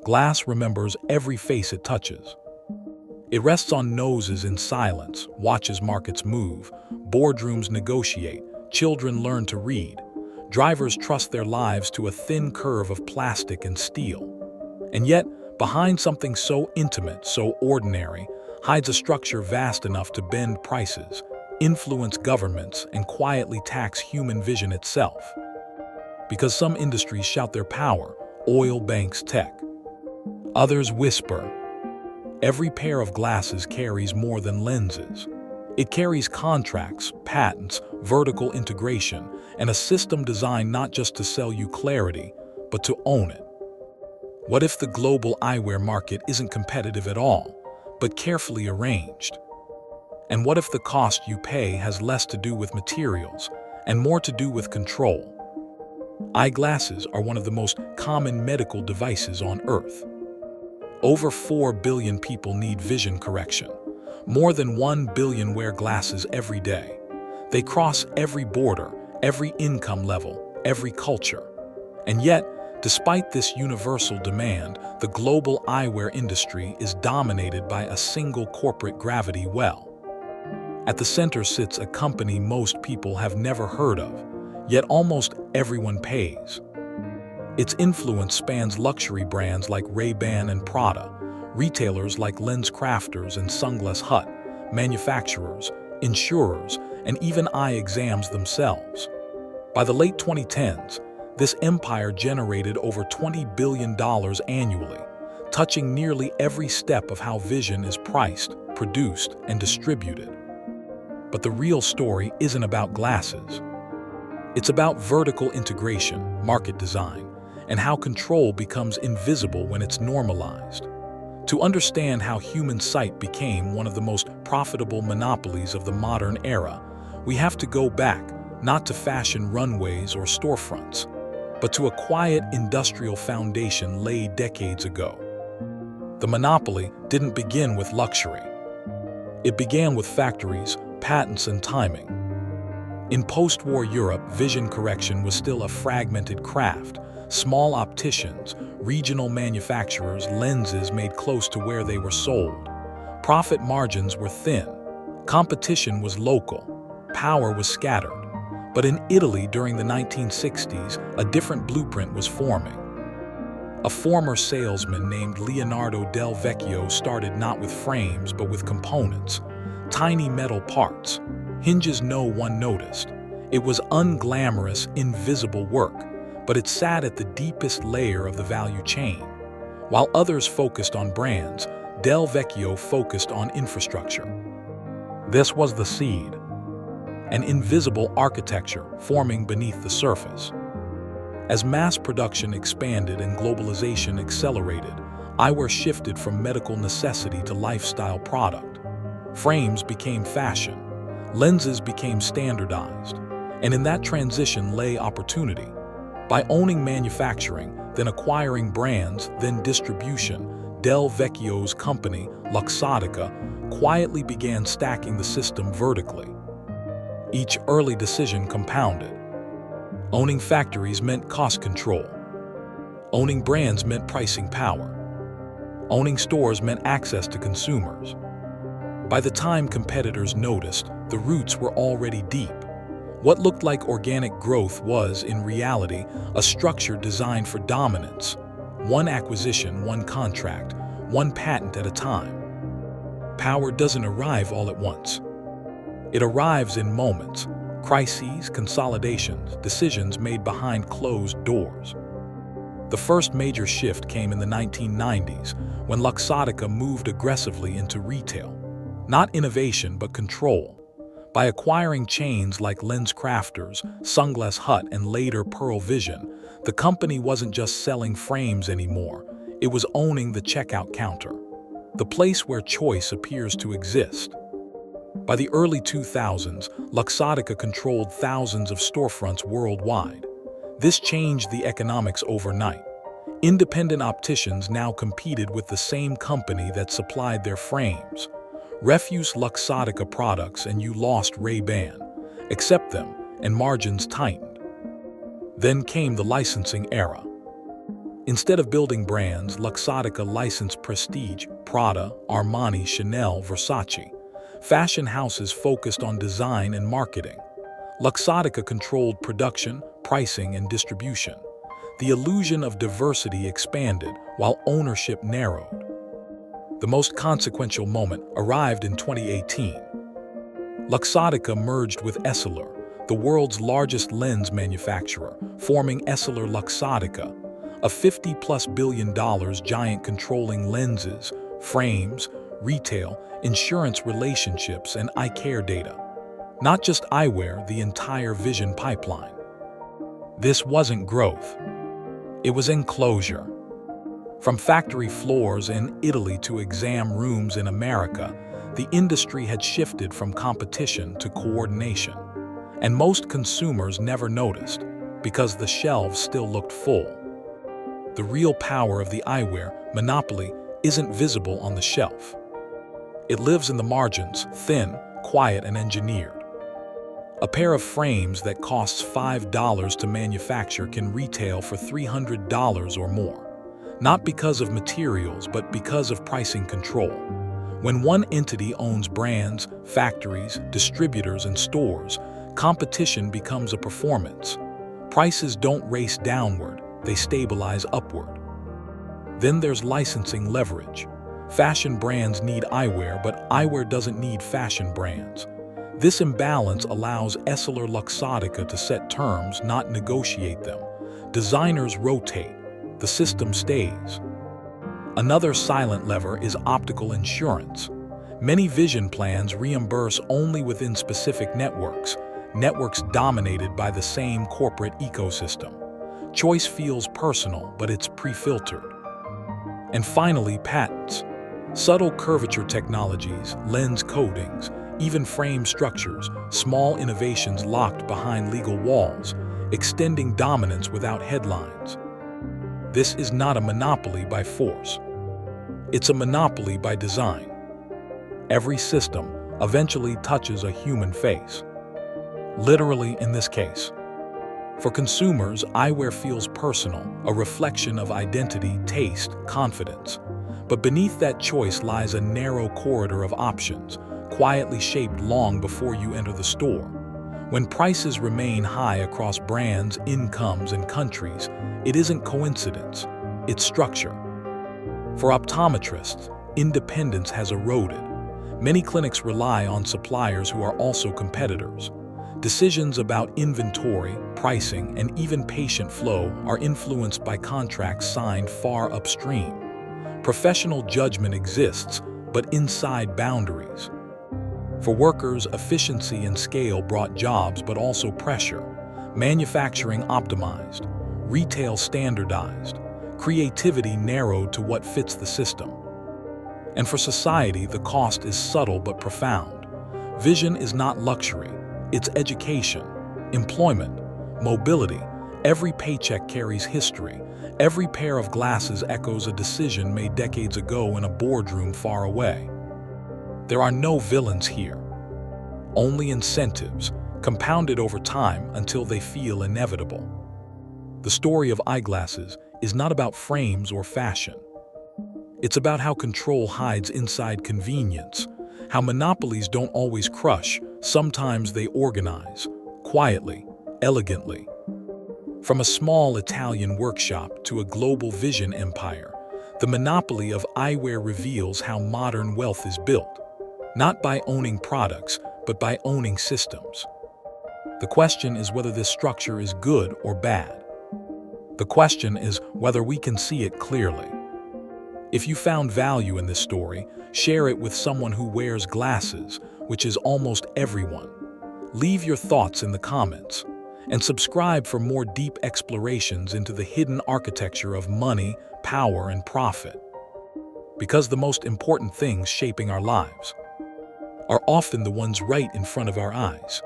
Glass remembers every face it touches. It rests on noses in silence, watches markets move, boardrooms negotiate, children learn to read, drivers trust their lives to a thin curve of plastic and steel. And yet, behind something so intimate, so ordinary, hides a structure vast enough to bend prices, influence governments, and quietly tax human vision itself. Because some industries shout their power, oil banks tech. Others whisper. Every pair of glasses carries more than lenses. It carries contracts, patents, vertical integration, and a system designed not just to sell you clarity, but to own it. What if the global eyewear market isn't competitive at all, but carefully arranged? And what if the cost you pay has less to do with materials and more to do with control? Eyeglasses are one of the most common medical devices on Earth. Over 4 billion people need vision correction. More than 1 billion wear glasses every day. They cross every border, every income level, every culture. And yet, despite this universal demand, the global eyewear industry is dominated by a single corporate gravity well. At the center sits a company most people have never heard of, yet almost everyone pays. Its influence spans luxury brands like Ray-Ban and Prada, retailers like LensCrafters and Sunglass Hut, manufacturers, insurers, and even eye exams themselves. By the late 2010s, this empire generated over $20 billion annually, touching nearly every step of how vision is priced, produced, and distributed. But the real story isn't about glasses. It's about vertical integration, market design, and how control becomes invisible when it's normalized. To understand how human sight became one of the most profitable monopolies of the modern era, we have to go back, not to fashion runways or storefronts, but to a quiet industrial foundation laid decades ago. The monopoly didn't begin with luxury. It began with factories, patents, and timing. In post-war Europe, vision correction was still a fragmented craft. Small opticians, regional manufacturers, lenses made close to where they were sold. Profit margins were thin. Competition was local. Power was scattered. But in Italy during the 1960s, a different blueprint was forming. A former salesman named Leonardo Del Vecchio started not with frames but with components, tiny metal parts, hinges no one noticed. It was unglamorous, invisible work, but it sat at the deepest layer of the value chain. While others focused on brands, Del Vecchio focused on infrastructure. This was the seed, an invisible architecture forming beneath the surface. As mass production expanded and globalization accelerated, eyewear shifted from medical necessity to lifestyle product. Frames became fashion, lenses became standardized, and in that transition lay opportunity. By owning manufacturing, then acquiring brands, then distribution, Del Vecchio's company, Luxottica, quietly began stacking the system vertically. Each early decision compounded. Owning factories meant cost control. Owning brands meant pricing power. Owning stores meant access to consumers. By the time competitors noticed, the roots were already deep. What looked like organic growth was, in reality, a structure designed for dominance. One acquisition, one contract, one patent at a time. Power doesn't arrive all at once. It arrives in moments, crises, consolidations, decisions made behind closed doors. The first major shift came in the 1990s, when Luxottica moved aggressively into retail. Not innovation, but control. By acquiring chains like LensCrafters, Sunglass Hut, and later Pearl Vision, the company wasn't just selling frames anymore, it was owning the checkout counter, the place where choice appears to exist. By the early 2000s, Luxottica controlled thousands of storefronts worldwide. This changed the economics overnight. Independent opticians now competed with the same company that supplied their frames. Refuse Luxottica products and you lost Ray-Ban. Accept them, and margins tightened. Then came the licensing era. Instead of building brands, Luxottica licensed prestige, Prada, Armani, Chanel, Versace. Fashion houses focused on design and marketing. Luxottica controlled production, pricing, and distribution. The illusion of diversity expanded while ownership narrowed. The most consequential moment arrived in 2018. Luxottica merged with Essilor, the world's largest lens manufacturer, forming Essilor-Luxottica, a $50+ billion giant controlling lenses, frames, retail, insurance relationships, and eye care data. Not just eyewear, the entire vision pipeline. This wasn't growth. It was enclosure. From factory floors in Italy to exam rooms in America, the industry had shifted from competition to coordination. And most consumers never noticed, because the shelves still looked full. The real power of the eyewear monopoly isn't visible on the shelf. It lives in the margins, thin, quiet, and engineered. A pair of frames that costs $5 to manufacture can retail for $300 or more. Not because of materials, but because of pricing control. When one entity owns brands, factories, distributors, and stores, competition becomes a performance. Prices don't race downward, they stabilize upward. Then there's licensing leverage. Fashion brands need eyewear, but eyewear doesn't need fashion brands. This imbalance allows Essilor-Luxottica to set terms, not negotiate them. Designers rotate. The system stays. Another silent lever is optical insurance. Many vision plans reimburse only within specific networks dominated by the same corporate ecosystem. Choice feels personal, but it's pre-filtered. And finally, patents. Subtle curvature technologies, lens coatings, even frame structures, small innovations locked behind legal walls, extending dominance without headlines. This is not a monopoly by force. It's a monopoly by design. Every system eventually touches a human face. Literally in this case. For consumers, eyewear feels personal, a reflection of identity, taste, confidence. But beneath that choice lies a narrow corridor of options, quietly shaped long before you enter the store. When prices remain high across brands, incomes, and countries, it isn't coincidence, it's structure. For optometrists, independence has eroded. Many clinics rely on suppliers who are also competitors. Decisions about inventory, pricing, and even patient flow are influenced by contracts signed far upstream. Professional judgment exists, but inside boundaries. For workers, efficiency and scale brought jobs but also pressure. Manufacturing optimized, retail standardized, creativity narrowed to what fits the system. And for society, the cost is subtle but profound. Vision is not luxury, it's education, employment, mobility. Every paycheck carries history. Every pair of glasses echoes a decision made decades ago in a boardroom far away. There are no villains here, only incentives, compounded over time until they feel inevitable. The story of eyeglasses is not about frames or fashion. It's about how control hides inside convenience, how monopolies don't always crush, sometimes they organize, quietly, elegantly. From a small Italian workshop to a global vision empire, the monopoly of eyewear reveals how modern wealth is built. Not by owning products, but by owning systems. The question is whether this structure is good or bad. The question is whether we can see it clearly. If you found value in this story, share it with someone who wears glasses, which is almost everyone. Leave your thoughts in the comments, and subscribe for more deep explorations into the hidden architecture of money, power, and profit. Because the most important things shaping our lives are often the ones right in front of our eyes.